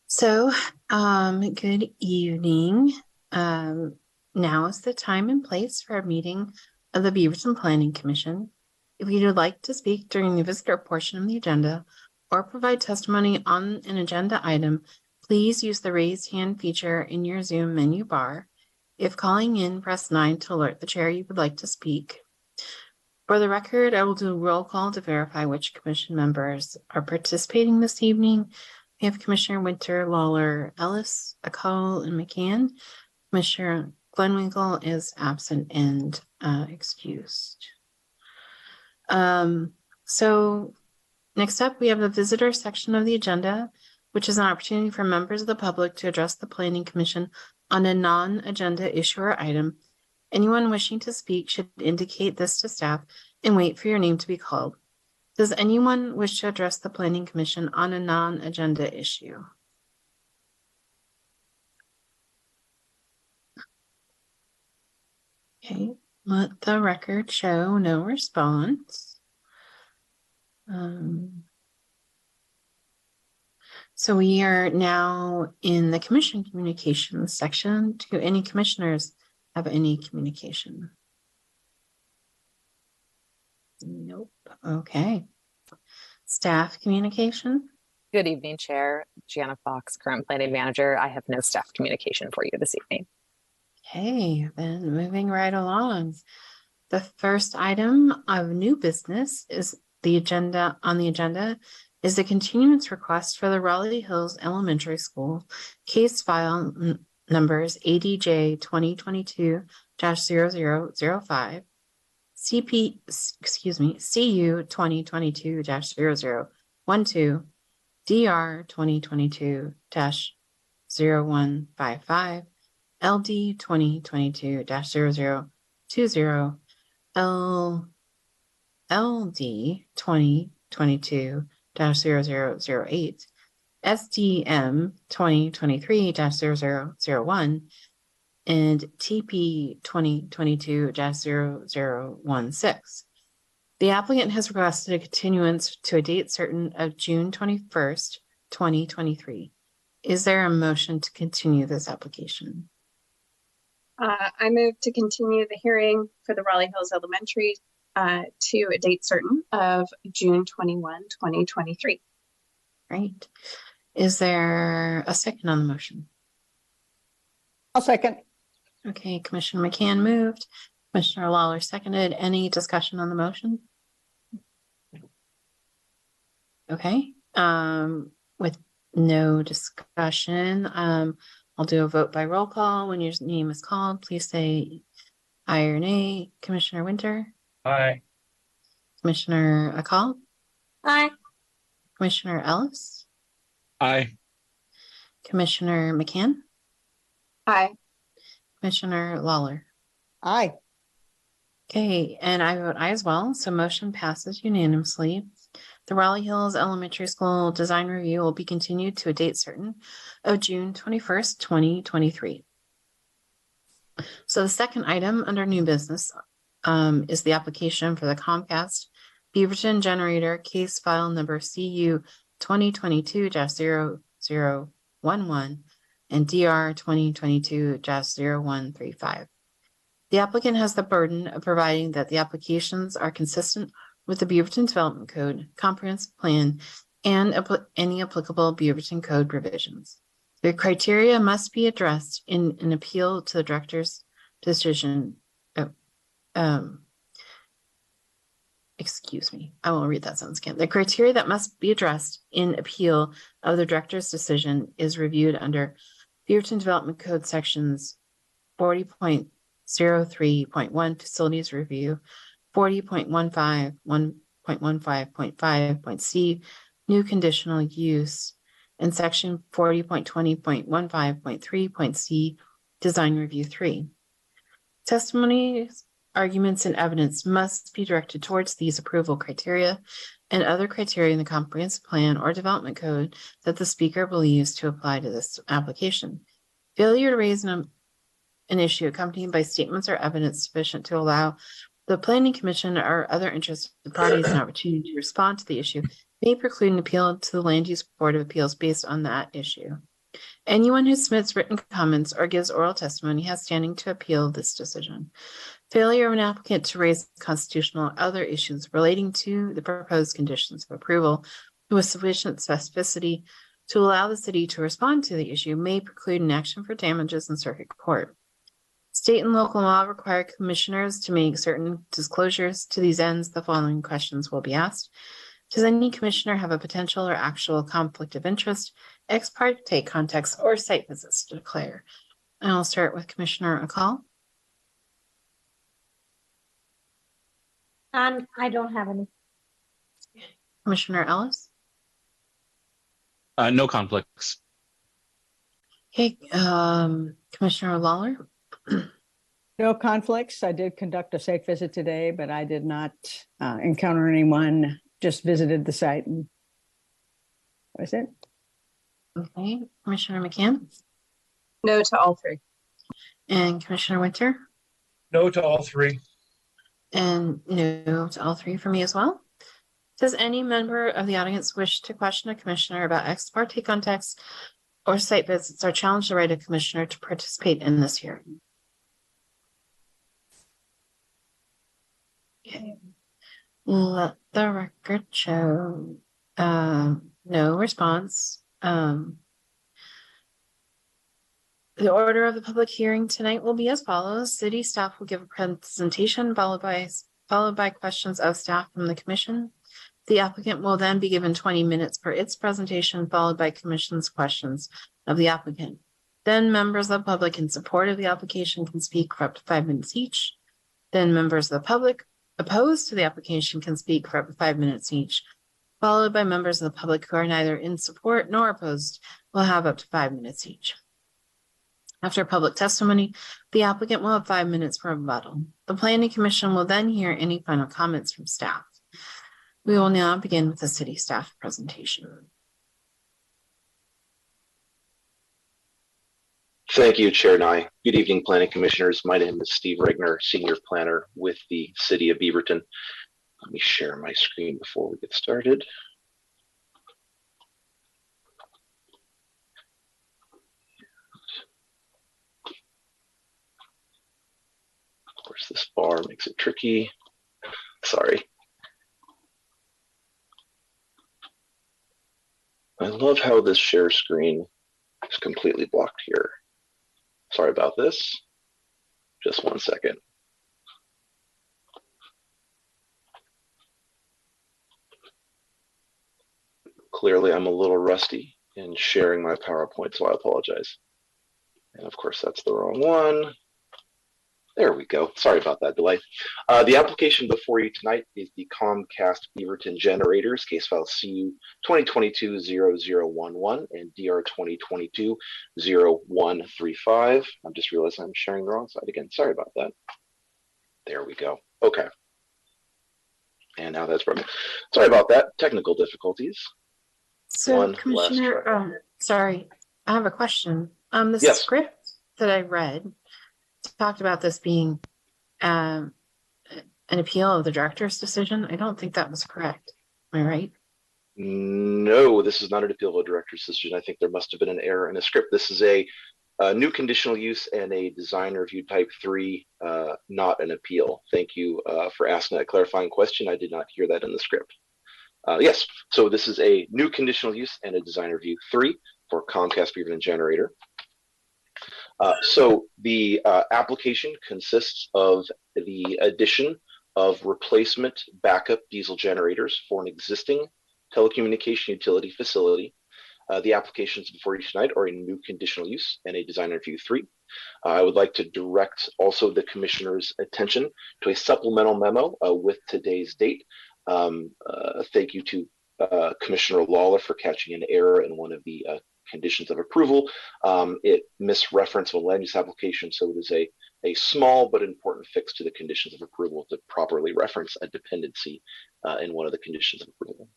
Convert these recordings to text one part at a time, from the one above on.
So, good evening. Now is the time and place for a meeting of the Beaverton Planning Commission. If you would like to speak during the visitor portion of the agenda or provide testimony on an agenda item, please use the raise hand feature in your Zoom menu bar. If calling in, press 9 to alert the chair you would like to speak. For the record, I will do a roll call to verify which commission members are participating this evening. We have Commissioner Winter, Lawler, Ellis, Akal, and McCann. Commissioner Glenwinkle is absent and excused. So next up, we have the visitor section of the agenda, which is an opportunity for members of the public to address the Planning Commission on a non-agenda issue or item. Anyone wishing to speak should indicate this to staff and wait for your name to be called. Does anyone wish to address the Planning Commission on a non-agenda issue? Okay, let the record show no response. So we are now in the commission communications section. Do any commissioners have any communication? Nope. Okay. Staff communication? Good evening, Chair. Gianna Fox, current planning manager. I have no staff communication for you this evening. Okay, then moving right along. The first item of new business is the agenda is the continuance request for the Raleigh Hills Elementary School case file numbers ADJ 2022-0005, CU 2022-0012, DR 2022-0155, LD 2022-0020, LD 2022-0008, SDM 2023-0001, and TP 2022-0016. The applicant has requested a continuance to a date certain of June 21st, 2023. Is there a motion to continue this application? I move to continue the hearing for the Raleigh Hills Elementary to a date certain of June 21, 2023. Right. Is there a second on the motion? I'll second. Okay, Commissioner McCann moved. Commissioner Lawler seconded. Any discussion on the motion? Okay. With no discussion, I'll do a vote by roll call. When your name is called, please say aye or nay. Commissioner Winter? Aye. Commissioner Akal? Aye. Commissioner Ellis? Aye. Commissioner McCann? Aye. Commissioner Lawler? Aye. Okay, and I vote aye as well, so motion passes unanimously. The Raleigh Hills Elementary School design review will be continued to a date certain of June 21st, 2023. So the second item under new business is the application for the Comcast Beaverton generator case file number CU 2022-0011 and DR 2022-0135. The applicant has the burden of providing that the applications are consistent with the Beaverton Development Code, Comprehensive Plan, and any applicable Beaverton Code revisions. The criteria must be addressed in an appeal to the director's decision. Excuse me, I will read that sentence again. The criteria that must be addressed in appeal of the director's decision is reviewed under Beaverton Development Code sections 40.03.1 Facilities Review, 40.15, 1.15.5.c, New Conditional Use, and section 40.20.15.3.c, Design Review 3. Testimonies, arguments, and evidence must be directed towards these approval criteria and other criteria in the comprehensive plan or development code that the speaker believes to apply to this application. Failure to raise an issue accompanied by statements or evidence sufficient to allow the Planning Commission or other interested parties an opportunity to respond to the issue may preclude an appeal to the Land Use Board of Appeals based on that issue. Anyone who submits written comments or gives oral testimony has standing to appeal this decision. Failure of an applicant to raise constitutional or other issues relating to the proposed conditions of approval with sufficient specificity to allow the city to respond to the issue may preclude an action for damages in circuit court. State and local law require commissioners to make certain disclosures. To these ends, the following questions will be asked. Does any commissioner have a potential or actual conflict of interest, ex parte context, or site visits to declare? And I'll start with Commissioner Akal. I don't have any. Commissioner Ellis. No conflicts. Okay, Commissioner Lawler. No conflicts. I did conduct a site visit today, but I did not encounter anyone. Just visited the site and that was it. Okay, Commissioner McCann No to all three. and Commissioner Winter, No to all three. and no to all three for me as well. Does any member of the audience wish to question a commissioner about ex parte context or site visits or challenge the right of commissioner to participate in this hearing? Okay. Let the record show no response. The order of the public hearing tonight will be as follows. City staff will give a presentation followed by questions of staff from the commission. The applicant will then be given 20 minutes for its presentation, followed by commission's questions of the applicant. Then members of the public in support of the application can speak for up to 5 minutes each. Then members of the public opposed to the application can speak for up to 5 minutes each, followed by members of the public who are neither in support nor opposed will have up to 5 minutes each. After public testimony, the applicant will have 5 minutes for rebuttal. The Planning Commission will then hear any final comments from staff. We will now begin with the city staff presentation. Thank you, Chair Nye. Good evening, Planning Commissioners. My name is Steve Regner, Senior Planner with the City of Beaverton. Let me share my screen before we get started. Of course, this bar makes it tricky. Sorry. I love how this share screen is completely blocked here. Sorry about this. Just 1 second. Clearly, I'm a little rusty in sharing my PowerPoint, so I apologize. And of course, that's the wrong one. There we go. Sorry about that delay. The application before you tonight is the Comcast Beaverton Generators, case file CU 2022-0011 and DR 2022-0135. I'm just realizing I'm sharing the wrong side again. Sorry about that. There we go. Okay. And now that's broken. Sorry about that. Technical difficulties. So, Commissioner, sorry, I have a question. The Yes. script that I read talked about this being an appeal of the director's decision. I don't think that was correct. Am I right? No, this is not an appeal of a director's decision. I think there must have been an error in the script. This is a new conditional use and a design review type 3, not an appeal. Thank you for asking that clarifying question. I did not hear that in the script. Yes, so this is a new conditional use and a design review 3 for Comcast Beaverton Generator. So the application consists of the addition of replacement backup diesel generators for an existing telecommunication utility facility. The applications before you tonight are a new conditional use and a design review 3. I would like to direct also the commissioner's attention to a supplemental memo with today's date. Thank you to Commissioner Lawler for catching an error in one of the conditions of approval. It misreferenced a land use application, so it is a small but important fix to the conditions of approval to properly reference a dependency in one of the conditions of approval.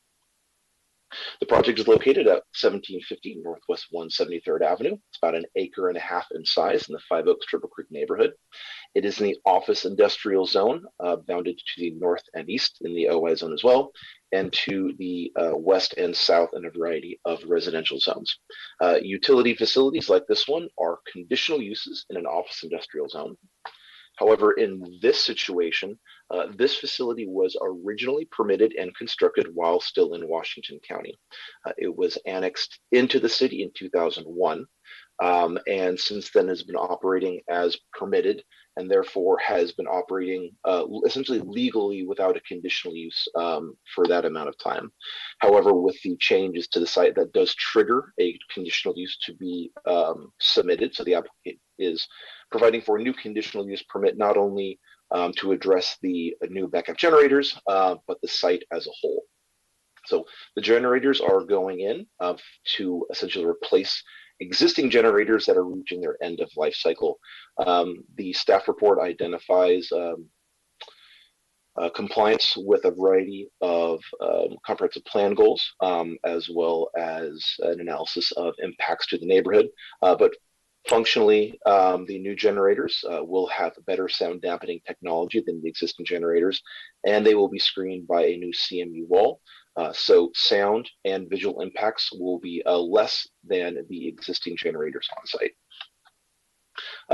The project is located at 1750 Northwest 173rd Avenue. It's about 1.5 acres in size in the Five Oaks Triple Creek neighborhood. It is in the office industrial zone, bounded to the north and east in the OI zone as well. and to the west and south in a variety of residential zones. Utility facilities like this one are conditional uses in an office industrial zone. However, in this situation, this facility was originally permitted and constructed while still in Washington County. It was annexed into the city in 2001, and since then has been operating as permitted, and therefore has been operating essentially legally without a conditional use for that amount of time. However, with the changes to the site, that does trigger a conditional use to be submitted. So the applicant is providing for a new conditional use permit, not only to address the new backup generators, but the site as a whole. So the generators are going in to essentially replace existing generators that are reaching their end of life cycle. The staff report identifies compliance with a variety of comprehensive plan goals, as well as an analysis of impacts to the neighborhood. But functionally, the new generators will have better sound dampening technology than the existing generators, and they will be screened by a new CMU wall. So sound and visual impacts will be less than the existing generators on site.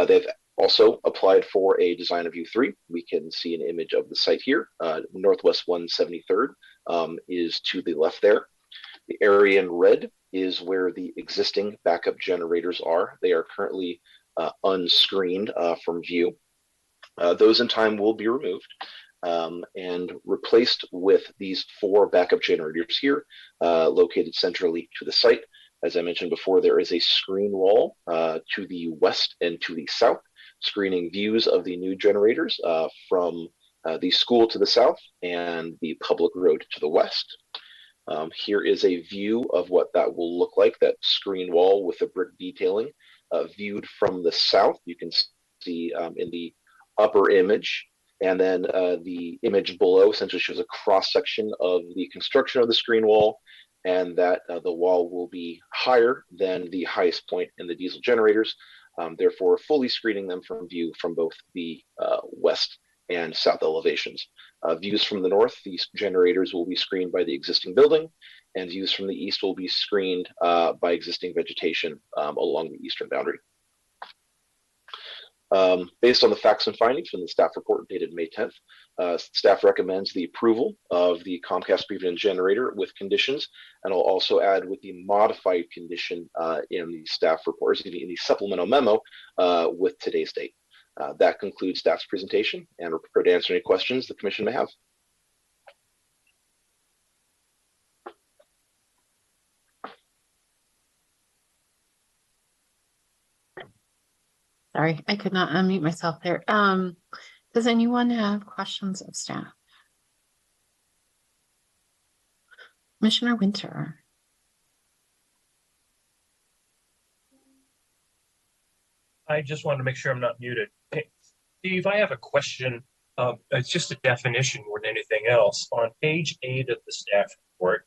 They've also applied for a design review 3. We can see an image of the site here. Northwest 173rd is to the left there. The area in red is where the existing backup generators are. They are currently unscreened from view. Those in time will be removed and replaced with these 4 backup generators here, located centrally to the site. As I mentioned before, there is a screen wall to the west and to the south, screening views of the new generators from the school to the south and the public road to the west. Here is a view of what that will look like, that screen wall with the brick detailing viewed from the south. You can see in the upper image, and then the image below essentially shows a cross section of the construction of the screen wall, and that the wall will be higher than the highest point in the diesel generators, therefore fully screening them from view from both the west and south elevations. Views from the north, these generators will be screened by the existing building, and views from the east will be screened by existing vegetation along the eastern boundary. Based on the facts and findings from the staff report dated May 10th, staff recommends the approval of the Comcast Beaverton generator with conditions, and I'll also add with the modified condition in the staff report, in the supplemental memo with today's date. That concludes staff's presentation, and we're prepared to answer any questions the commission may have. Sorry, I could not unmute myself there. Does anyone have questions of staff? Commissioner Winter. I just wanted to make sure I'm not muted. Hey, Steve, I have a question. It's just a definition more than anything else. On page 8 of the staff report,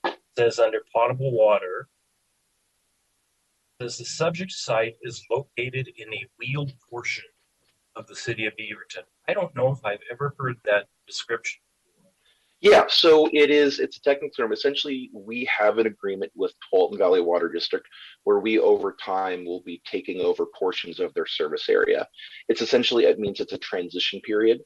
it says under potable water, says the subject site is located in a wheeled portion of the city of Beaverton. I don't know if I've ever heard that description. Yeah, so it's a technical term. Essentially, we have an agreement with Tualatin Valley Water District where we over time will be taking over portions of their service area. It's essentially, it means it's a transition period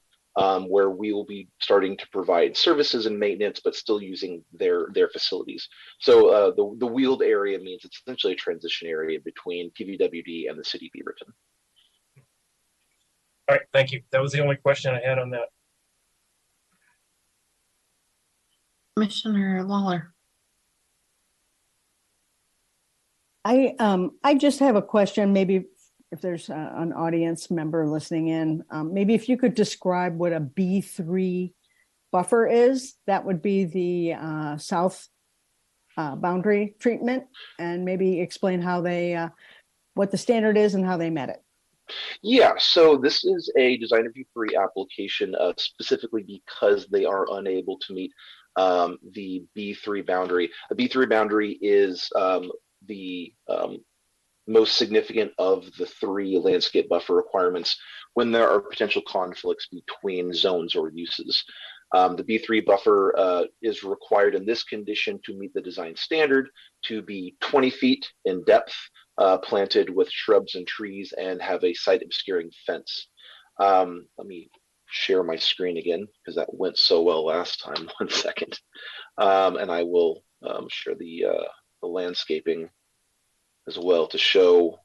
where we will be starting to provide services and maintenance, but still using their facilities. So the wheeled area means it's essentially a transition area between PVWD and the city of Beaverton. All right, thank you. That was the only question I had on that. Commissioner Lawler. I just have a question, maybe if there's an audience member listening in, maybe if you could describe what a B3 buffer is, that would be the south boundary treatment, and maybe explain how they, what the standard is and how they met it. Yeah, so this is a Design Review 3 application specifically because they are unable to meet the B3 boundary. A B3 boundary is the most significant of the 3 landscape buffer requirements when there are potential conflicts between zones or uses. The B3 buffer is required in this condition to meet the design standard to be 20 feet in depth, planted with shrubs and trees, and have a site obscuring fence. Let me share my screen again because that went so well last time. 1 second. And I will share the landscaping as well to show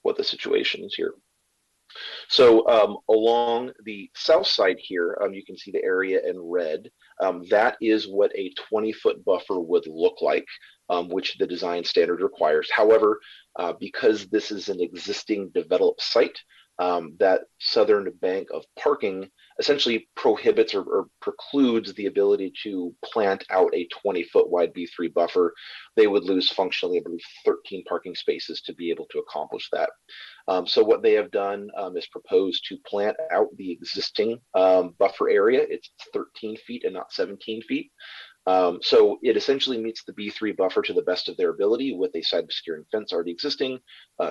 what the situation is here. So along the south side here, you can see the area in red. That is what a 20-foot buffer would look like, which the design standard requires. However, because this is an existing developed site, that southern bank of parking essentially prohibits or precludes the ability to plant out a 20-foot wide B3 buffer. They would lose functionally, I believe, 13 parking spaces to be able to accomplish that. So what they have done is proposed to plant out the existing buffer area. It's 13 feet and not 17 feet. So it essentially meets the B3 buffer to the best of their ability with a side obscuring fence already existing,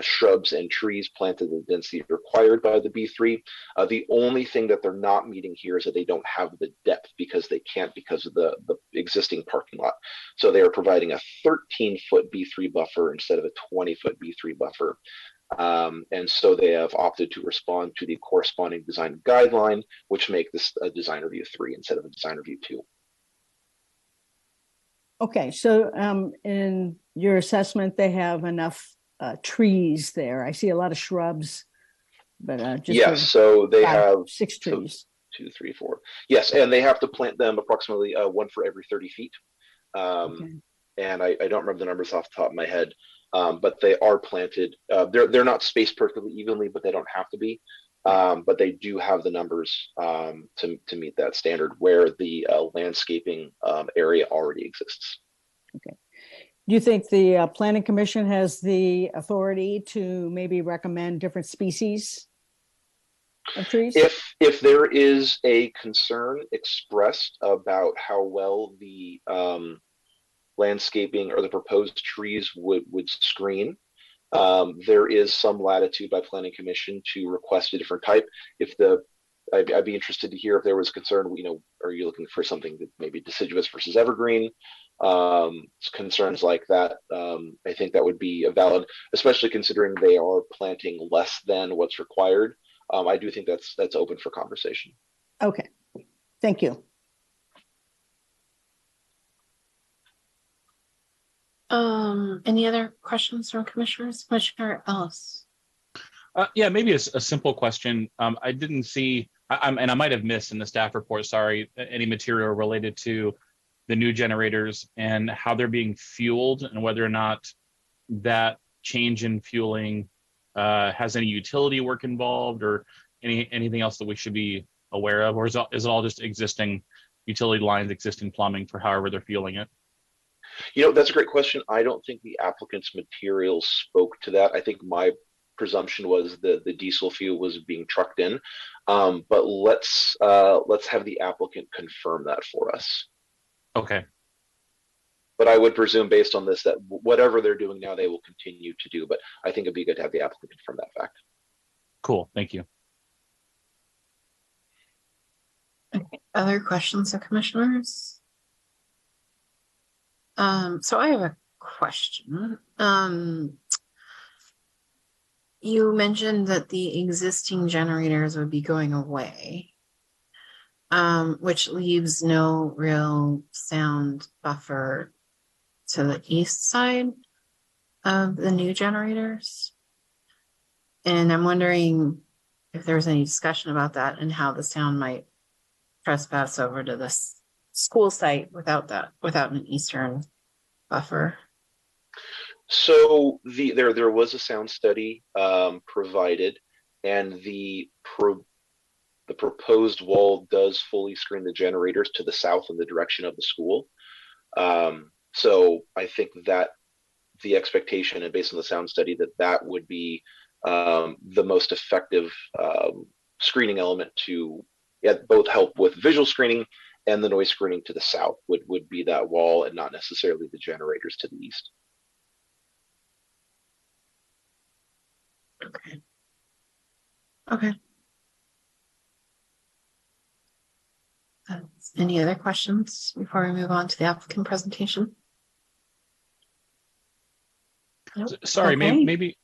shrubs and trees planted in the density required by the B3. The only thing that they're not meeting here is that they don't have the depth because they can't because of the existing parking lot. So they are providing a 13-foot B3 buffer instead of a 20-foot B3 buffer. And so they have opted to respond to the corresponding design guideline, which make this a design review 3 instead of a design review 2. Okay, so in your assessment, they have enough trees there. I see a lot of shrubs, but just yes, so they have 6 trees. 2, 3, 4. Yes, and they have to plant them approximately 1 for every 30 feet. Okay. And I don't remember the numbers off the top of my head, but they are planted. They're not spaced perfectly evenly, but they don't have to be. But they do have the numbers to meet that standard where the landscaping area already exists. Okay. Do you think the Planning Commission has the authority to maybe recommend different species of trees? If there is a concern expressed about how well the landscaping or the proposed trees would screen, there is some latitude by Planning Commission to request a different type. I'd be interested to hear if there was concern, are you looking for something that maybe deciduous versus evergreen? Concerns like that, I think that would be a valid, especially considering they are planting less than what's required. I do think that's open for conversation. Okay, thank you. Any other questions from commissioners? Commissioner Ellis? Yeah, maybe a simple question. I didn't see, and I might have missed in the staff report, sorry, any material related to the new generators and how they're being fueled and whether or not that change in fueling has any utility work involved or anything else that we should be aware of, or is it all just existing utility lines, existing plumbing for however they're fueling it? That's a great question. I don't think the applicant's materials spoke to that. I think my presumption was the diesel fuel was being trucked in, but let's have the applicant confirm that for us. Okay. But I would presume based on this that whatever they're doing now, they will continue to do, but I think it'd be good to have the applicant confirm that fact. Cool, thank you. Okay. Other questions of commissioners? So I have a question. You mentioned that the existing generators would be going away, which leaves no real sound buffer to the east side of the new generators. And I'm wondering if there's any discussion about that and how the sound might trespass over to this school site without an eastern buffer. So there was a sound study provided, and the proposed wall does fully screen the generators to the south in the direction of the school. So I think that the expectation, and based on the sound study, that would be the most effective screening element to both help with visual screening and the noise screening to the south would be that wall and not necessarily the generators to the east. Okay. Any other questions before we move on to the applicant presentation? Nope. Sorry, Okay.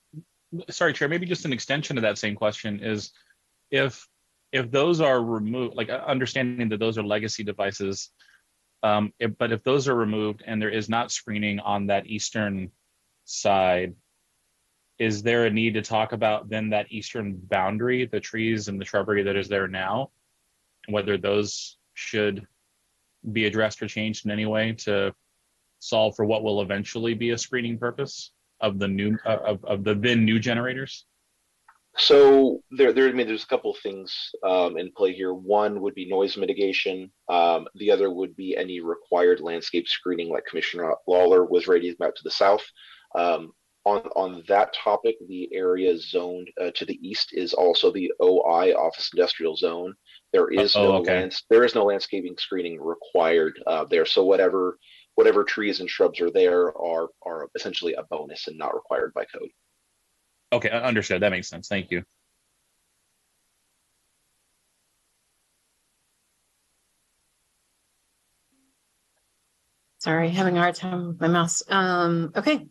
sorry, Chair, maybe just an extension of that same question is if those are removed, like understanding that those are legacy devices, but if those are removed and there is not screening on that eastern side, is there a need to talk about then that eastern boundary, the trees and the shrubbery that is there now, and whether those should be addressed or changed in any way to solve for what will eventually be a screening purpose of the new of the then new generators? So I mean, there's a couple of things in play here. One would be noise mitigation. The other would be any required landscape screening, like Commissioner Lawler was raising about to the south. On that topic, the area zoned to the east is also the OI Office Industrial Zone. There is no landscaping screening required there. So whatever trees and shrubs are there are essentially a bonus and not required by code. Okay, understood. That makes sense. Thank you. Sorry, having a hard time with my mouse. Okay,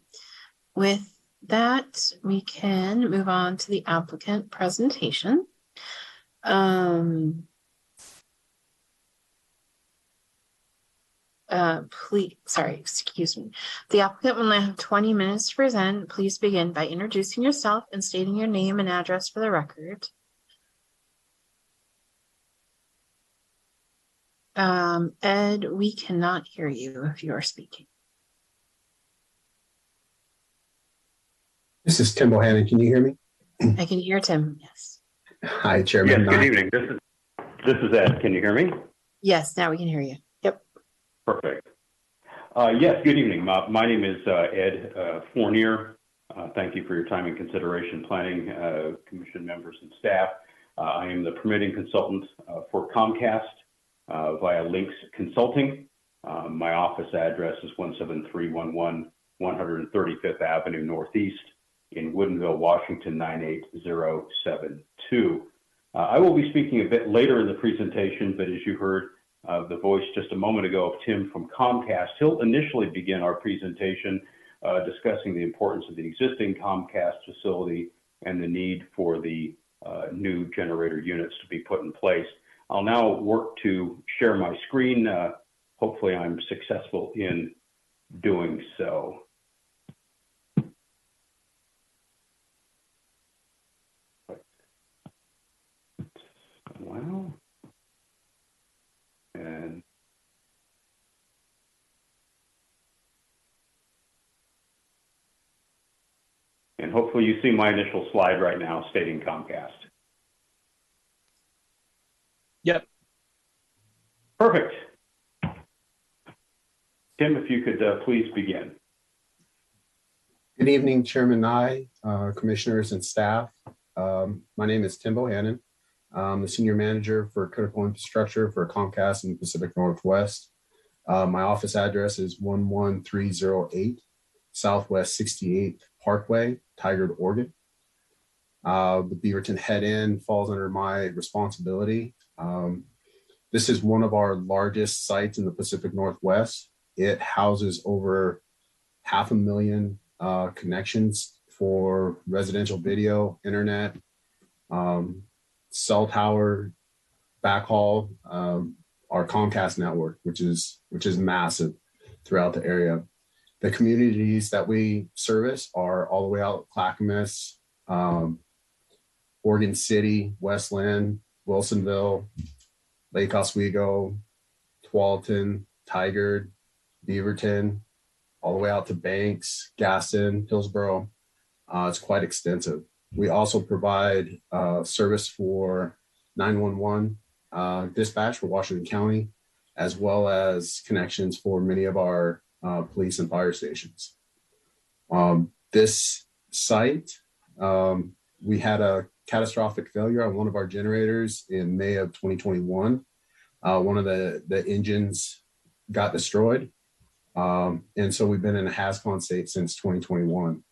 with that, we can move on to the applicant presentation. Excuse me. The applicant will now have 20 minutes to present. Please begin by introducing yourself and stating your name and address for the record. Ed, we cannot hear you if you are speaking. This is Tim Bohannon. Can you hear me? I can hear Tim, yes. Hi, Chairman. Yes, good evening. This is Ed. Can you hear me? Yes, now we can hear you. Yep. Perfect. Yes, good evening. My name is Ed Fournier. Thank you for your time and consideration, Planning Commission members and staff. I am the permitting consultant for Comcast via Links Consulting. My office address is 17311 135th Avenue Northeast in Woodinville, Washington, 98072. I will be speaking a bit later in the presentation, but as you heard the voice just a moment ago of Tim from Comcast, he'll initially begin our presentation discussing the importance of the existing Comcast facility and the need for the new generator units to be put in place. I'll now work to share my screen. Hopefully I'm successful in doing so. Wow. And hopefully you see my initial slide right now stating Comcast. Yep. Perfect. Tim, if you could please begin. Good evening, Chairman Nye, commissioners and staff. My name is Tim Bohannon. I'm the Senior Manager for Critical Infrastructure for Comcast in the Pacific Northwest. My office address is 11308 Southwest 68th Parkway, Tigard, Oregon. The Beaverton Head End falls under my responsibility. This is one of our largest sites in the Pacific Northwest. It houses over 500,000 connections for residential video, internet, cell tower, backhaul, our Comcast network, which is massive throughout the area. The communities that we service are all the way out Clackamas, Oregon City, Westland, Wilsonville, Lake Oswego, Tualatin, Tigard, Beaverton, all the way out to Banks, Gaston, Hillsborough. It's quite extensive. We also provide service for 911 dispatch for Washington County, as well as connections for many of our police and fire stations. This site, we had a catastrophic failure on one of our generators in May of 2021. One of the engines got destroyed. And so we've been in a HAZCON state since 2021.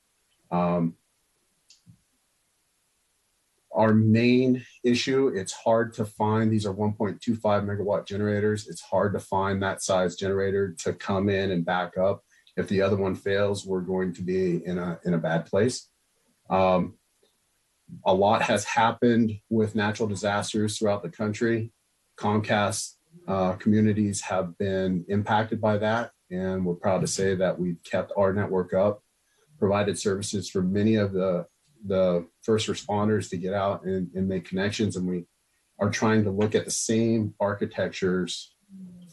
Our main issue, it's hard to find, these are 1.25 megawatt generators. It's hard to find that size generator to come in and back up. If the other one fails, we're going to be in a bad place. A lot has happened with natural disasters throughout the country. Comcast communities have been impacted by that, and we're proud to say that we've kept our network up, provided services for many of the first responders to get out and make connections. And we are trying to look at the same architectures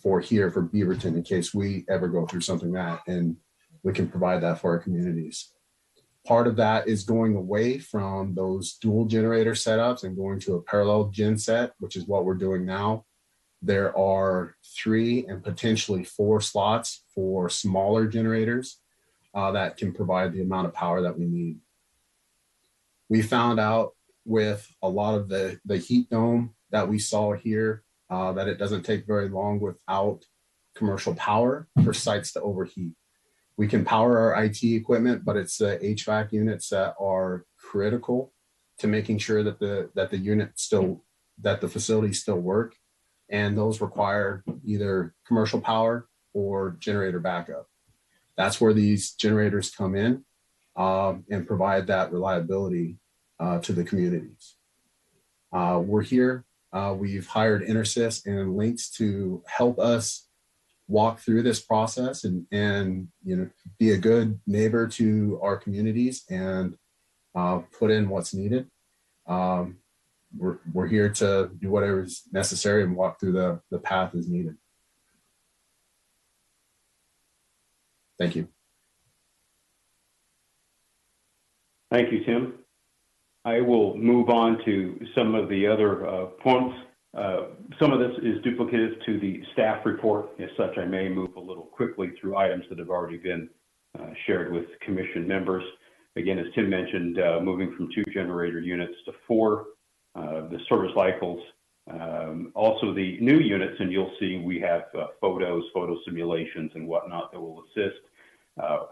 for Beaverton in case we ever go through something that, and we can provide that for our communities. Part of that is going away from those dual generator setups and going to a parallel gen set, which is what we're doing now. There are 3 and potentially 4 slots for smaller generators that can provide the amount of power that we need. We found out with a lot of the heat dome that we saw here that it doesn't take very long without commercial power for sites to overheat. We can power our IT equipment, but it's the HVAC units that are critical to making sure that the facilities still work. And those require either commercial power or generator backup. That's where these generators come in and provide that reliability to the communities. We're here. We've hired Intersys and Lynx to help us walk through this process and be a good neighbor to our communities and put in what's needed. We're here to do whatever is necessary and walk through the path as needed. Thank you. Thank you, Tim. I will move on to some of the other points. Some of this is duplicative to the staff report. As such, I may move a little quickly through items that have already been shared with commission members. Again, as Tim mentioned, moving from 2 generator units to 4, the service cycles, also the new units, and you'll see we have photo simulations and whatnot that will assist,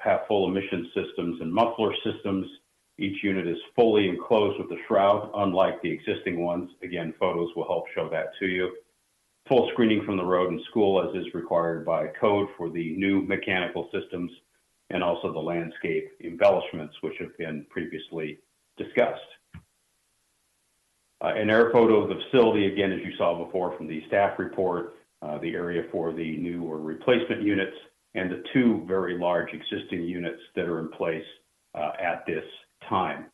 have full emission systems and muffler systems. Each unit is fully enclosed with a shroud, unlike the existing ones. Again, photos will help show that to you. Full screening from the road and school as is required by code for the new mechanical systems, and also the landscape embellishments, which have been previously discussed. An air photo of the facility, again, as you saw before from the staff report, the area for the new or replacement units, and the 2 very large existing units that are in place at this time.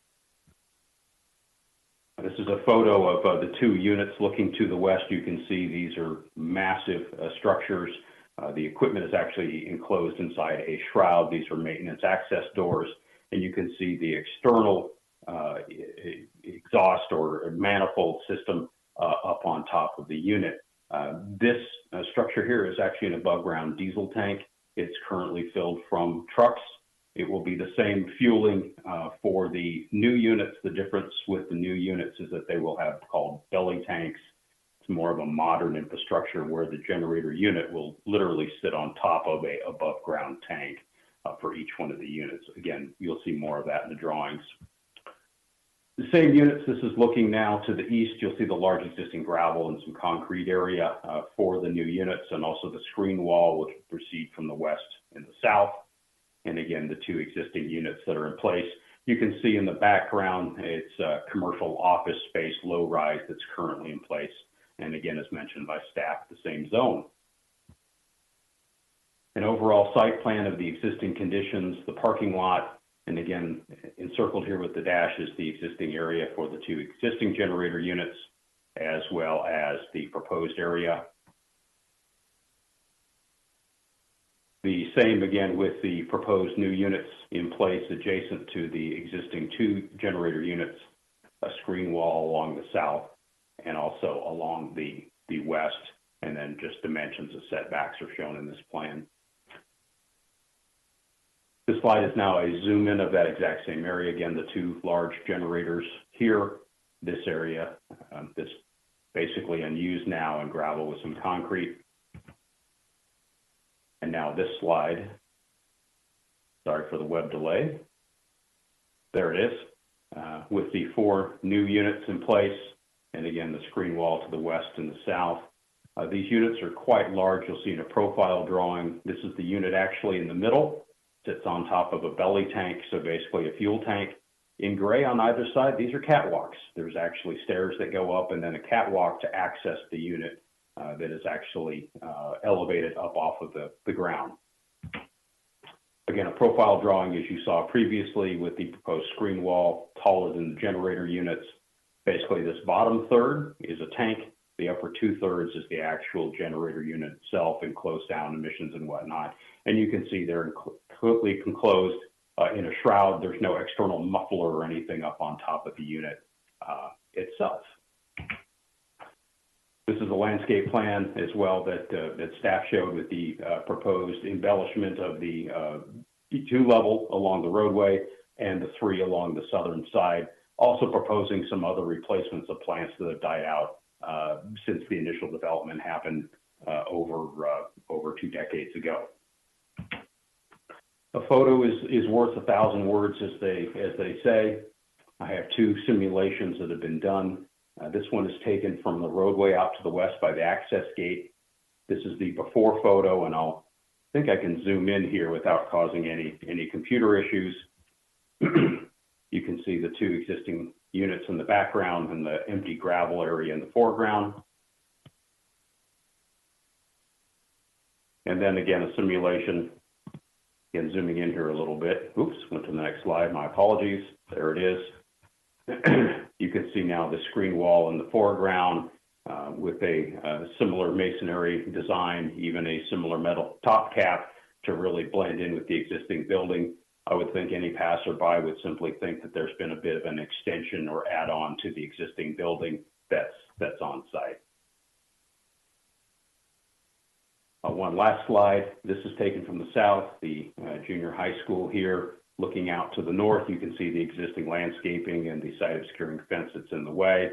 This is a photo of the 2 units looking to the west. You can see these are massive structures. The equipment is actually enclosed inside a shroud. These are maintenance access doors, and you can see the external exhaust or manifold system up on top of the unit. This structure here is actually an above ground diesel tank. It's currently filled from trucks. It will be the same fueling for the new units. The difference with the new units is that they will have called belly tanks. It's more of a modern infrastructure where the generator unit will literally sit on top of a above ground tank for each one of the units. Again, you'll see more of that in the drawings. The same units, this is looking now to the east. You'll see the large existing gravel and some concrete area for the new units, and also the screen wall, which will proceed from the west and the south. And again, the 2 existing units that are in place. You can see in the background, it's a commercial office space, low rise that's currently in place. And again, as mentioned by staff, the same zone. An overall site plan of the existing conditions, the parking lot, and again, encircled here with the dash is the existing area for the 2 existing generator units, as well as the proposed area. The same again with the proposed new units in place adjacent to the existing 2 generator units, a screen wall along the south and also along the west, and then just dimensions of setbacks are shown in this plan. This slide is now a zoom in of that exact same area. Again, the 2 large generators here, this area, this basically unused now and gravel with some concrete. And now this slide, sorry for the web delay. There it is. with the 4 new units in place, and again, the screen wall to the west and the south. These units are quite large. You'll see in a profile drawing, this is the unit actually in the middle, sits on top of a belly tank, so basically a fuel tank. In gray on either side, these are catwalks. There's actually stairs that go up and then a catwalk to access the unit that is actually elevated up off of the ground. Again, a profile drawing as you saw previously with the proposed screen wall taller than the generator units. Basically, this bottom third is a tank. The upper 2/3 is the actual generator unit itself and closed down emissions and whatnot. And you can see they're completely enclosed in a shroud. There's no external muffler or anything up on top of the unit itself. This is a landscape plan as well that staff showed with the proposed embellishment of the 2 level along the roadway and the 3 along the southern side. Also proposing some other replacements of plants that have died out since the initial development happened over 2 decades ago. A photo is worth 1,000 words, as they say. I have 2 simulations that have been done. This one is taken from the roadway out to the west by the access gate. This is the before photo, and I think I can zoom in here without causing any computer issues. You can see the 2 existing units in the background and the empty gravel area in the foreground. And then again, a simulation. Again, zooming in here a little bit. Oops, went to the next slide. My apologies. There it is. You can see now the screen wall in the foreground with a similar masonry design, even a similar metal top cap to really blend in with the existing building. I would think any passerby would simply think that there's been a bit of an extension or add-on to the existing building that's on site. One last slide. This is taken from the south, the junior high school here. Looking out to the north, you can see the existing landscaping and the site obscuring fence that's in the way.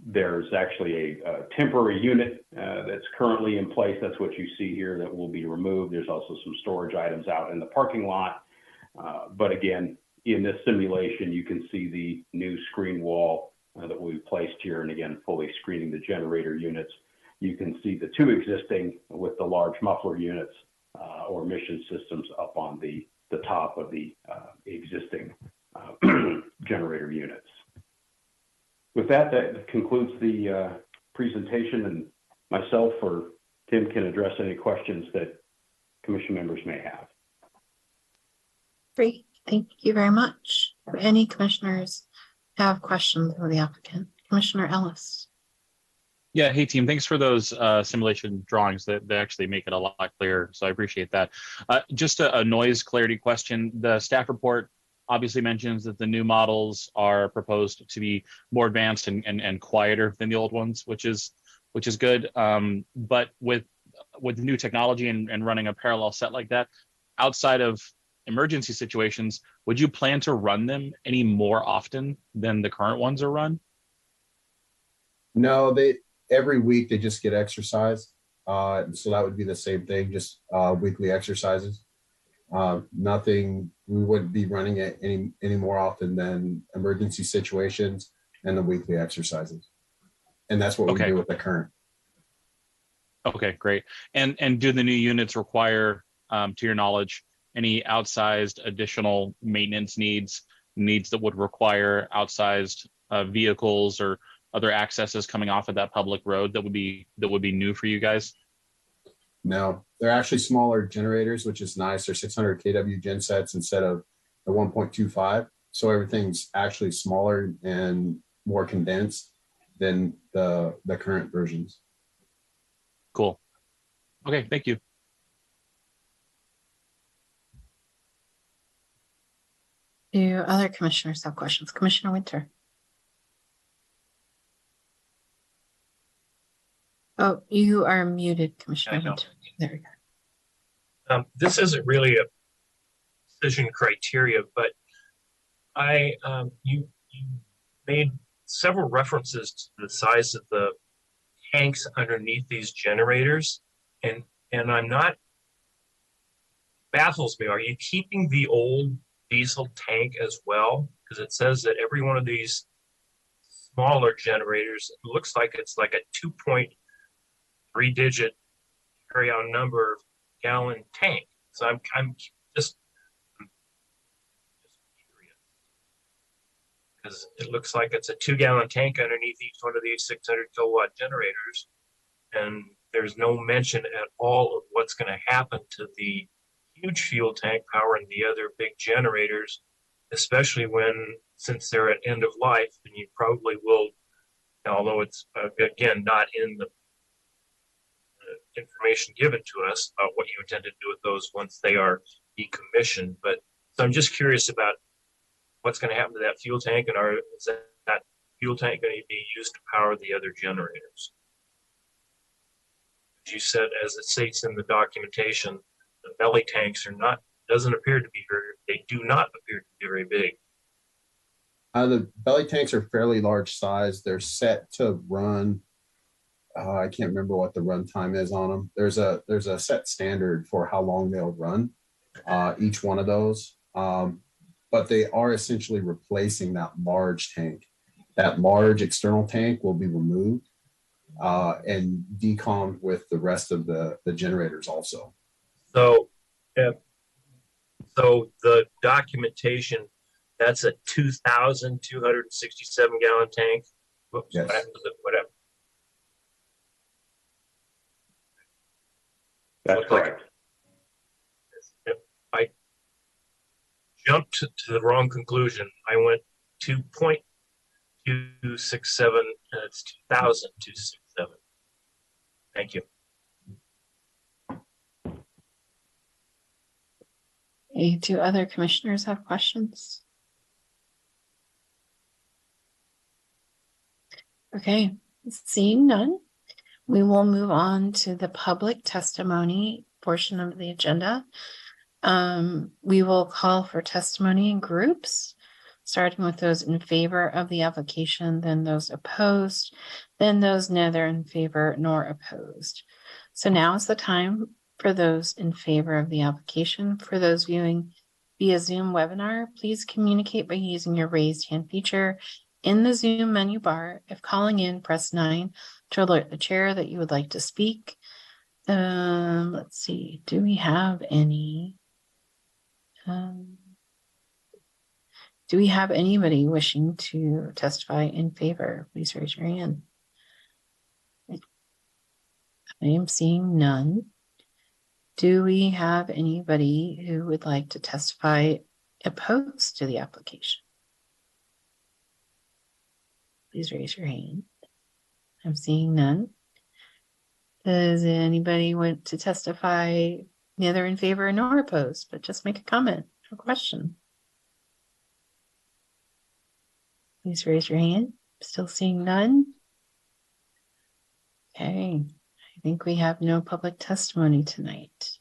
There's actually a temporary unit that's currently in place. That's what you see here that will be removed. There's also some storage items out in the parking lot. But again, in this simulation, you can see the new screen wall that we placed here, and again, fully screening the generator units. You can see the 2 existing with the large muffler units or emission systems up on the top of the existing generator units. With that, that concludes the presentation, and myself or Tim can address any questions that commission members may have. Great, thank you very much. Do any commissioners have questions for the applicant? Commissioner Ellis. Yeah, hey team, thanks for those simulation drawings that they actually make it a lot clearer. So I appreciate that. Just a noise clarity question. The staff report obviously mentions that the new models are proposed to be more advanced and quieter than the old ones, which is good. But with the new technology and running a parallel set like that, outside of emergency situations, would you plan to run them any more often than the current ones are run? No, every week they just get exercise. So that would be the same thing, just weekly exercises. Nothing, we wouldn't be running it any more often than emergency situations and the weekly exercises. And that's what we do with the current. Okay, great. And do the new units require, to your knowledge, any outsized additional maintenance needs that would require outsized vehicles or other accesses coming off of that public road that would be new for you guys? No, they're actually smaller generators, which is nice. They're 600 kW gensets instead of the 1.25. So everything's actually smaller and more condensed than the current versions. Cool. Okay, thank you. Do other commissioners have questions? Commissioner Winter. Oh, you are muted, Commissioner Winter. There we go. This isn't really a decision criteria, but you made several references to the size of the tanks underneath these generators, and I'm not, baffles me. Are you keeping the old diesel tank as well? Because it says that every one of these smaller generators, it looks like it's like a 2.3-digit carry-on number gallon tank. So I'm just curious, because it looks like it's a 2-gallon tank underneath each one of these 600 kilowatt generators, and there's no mention at all of what's going to happen to the huge fuel tank powering the other big generators, especially since they're at end of life, and you probably will, although it's again not in the information given to us about what you intend to do with those once they are decommissioned. But so I'm just curious about what's going to happen to that fuel tank, and is that fuel tank going to be used to power the other generators? As you said, as it states in the documentation, the belly tanks doesn't appear to be they do not appear to be very big. The belly tanks are fairly large size. They're set to run. I can't remember what the run time is on them. There's a set standard for how long they'll run, each one of those. But they are essentially replacing that large tank. That large external tank will be removed and decommed with the rest of the generators also. So, so the documentation, that's a 2,267 gallon tank. Whoops, Yes. Whatever. That's correct. I jumped to the wrong conclusion. I went 2.267, and it's 2,267. Thank you. Okay, do other commissioners have questions? Okay, seeing none, we will move on to the public testimony portion of the agenda. We will call for testimony in groups, starting with those in favor of the application, then those opposed, then those neither in favor nor opposed. So now is the time for those in favor of the application. For those viewing via Zoom webinar, please communicate by using your raised hand feature in the Zoom menu bar. If calling in, press 9 to alert the chair that you would like to speak. Let's see, do we have any? Do we have anybody wishing to testify in favor? Please raise your hand. I am seeing none. Do we have anybody who would like to testify opposed to the application? Please raise your hand. I'm seeing none. Does anybody want to testify neither in favor nor opposed, but just make a comment or question? Please raise your hand. Still seeing none. Okay, I think we have no public testimony tonight,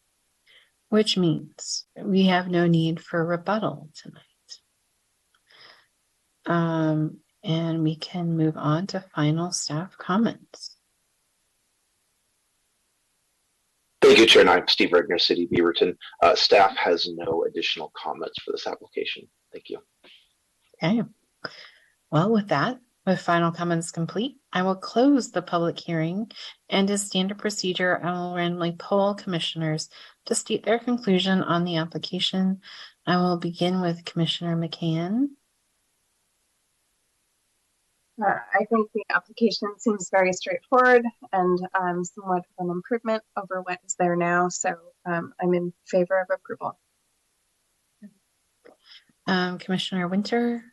which means we have no need for rebuttal tonight. And we can move on to final staff comments. Thank you, Chair. And I'm Steve Regner, City of Beaverton. Staff has no additional comments for this application. Thank you. Okay. Well, with that, with final comments complete, I will close the public hearing, and as standard procedure, I will randomly poll commissioners to state their conclusion on the application. I will begin with Commissioner McCann. I think the application seems very straightforward and somewhat of an improvement over what is there now. So I'm in favor of approval. Commissioner Winter.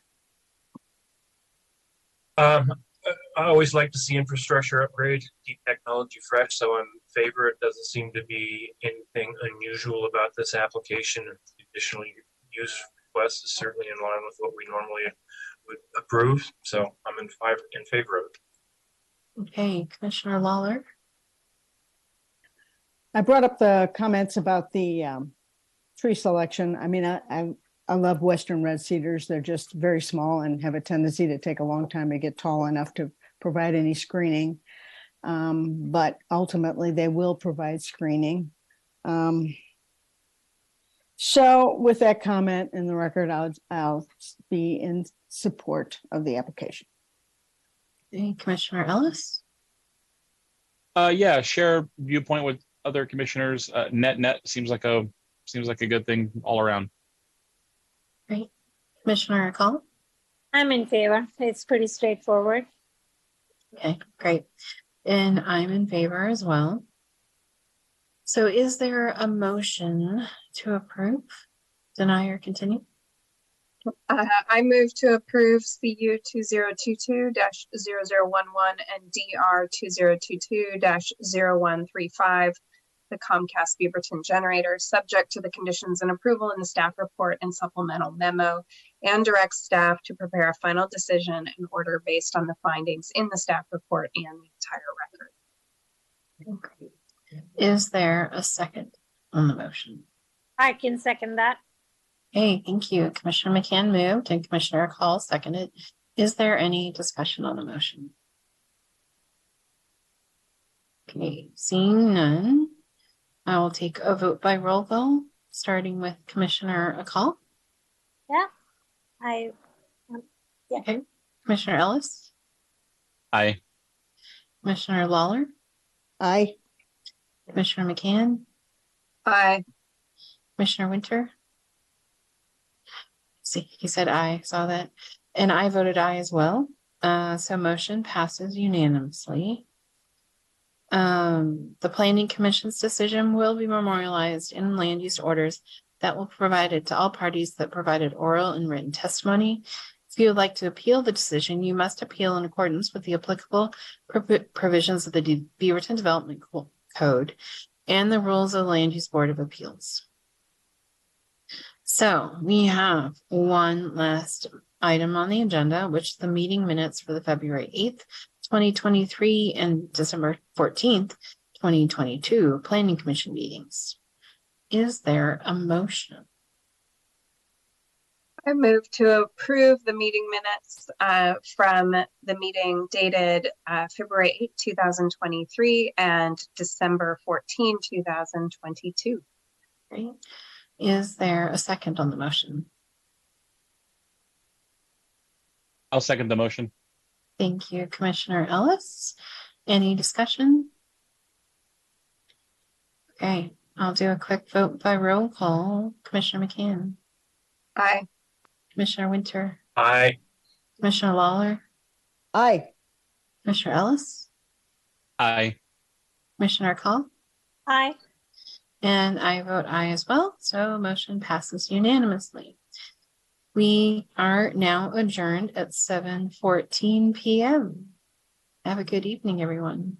I always like to see infrastructure upgrades, keep technology fresh, so I'm in favor. It doesn't seem to be anything unusual about this application. Additional use request is certainly in line with what we normally would approve, so I'm in favor of it. Okay, Commissioner Lawler. I brought up the comments about the tree selection. I mean, I love Western red cedars. They're just very small and have a tendency to take a long time to get tall enough to provide any screening. But ultimately they will provide screening. So with that comment in the record, I'll be in support of the application. Okay, Commissioner Ellis? Yeah, share viewpoint with other commissioners. Net seems like a good thing all around. Great. Commissioner Call? I'm in favor. It's pretty straightforward. Okay, great. And I'm in favor as well. So is there a motion to approve, deny, or continue? I move to approve CU 2022-0011 and DR 2022-0135, the Comcast Beaverton generator, subject to the conditions and approval in the staff report and supplemental memo, and direct staff to prepare a final decision in order based on the findings in the staff report and the entire record. Okay. Is there a second on the motion? I can second that. Hey, thank you. Commissioner McCann moved and Commissioner Call seconded. Is there any discussion on the motion? Okay, seeing none, I will take a vote by roll call, starting with Commissioner Akal. Okay, Commissioner Ellis, Aye. Commissioner Lawler, Aye. Commissioner McCann, Aye. Commissioner Winter. See, he said aye, saw that. And I voted aye as well. So motion passes unanimously. The Planning Commission's decision will be memorialized in land use orders that will be provided to all parties that provided oral and written testimony. If you would like to appeal the decision, you must appeal in accordance with the applicable provisions of the Beaverton Development Code and the rules of the Land Use Board of Appeals. So we have one last item on the agenda, which is the meeting minutes for the February 8th, 2023 and December 14th, 2022 Planning Commission meetings. Is there a motion? I move to approve the meeting minutes from the meeting dated February 8, 2023 and December 14, 2022. Great. Is there a second on the motion? I'll second the motion. Thank you, Commissioner Ellis. Any discussion? Okay, I'll do a quick vote by roll call. Commissioner McCann, Aye. Commissioner Winter, Aye. Commissioner Lawler, Aye. Commissioner Ellis, Aye. Commissioner Call, Aye. and I vote aye as well. So motion passes unanimously. We are now adjourned at 7:14 p.m. Have a good evening, everyone.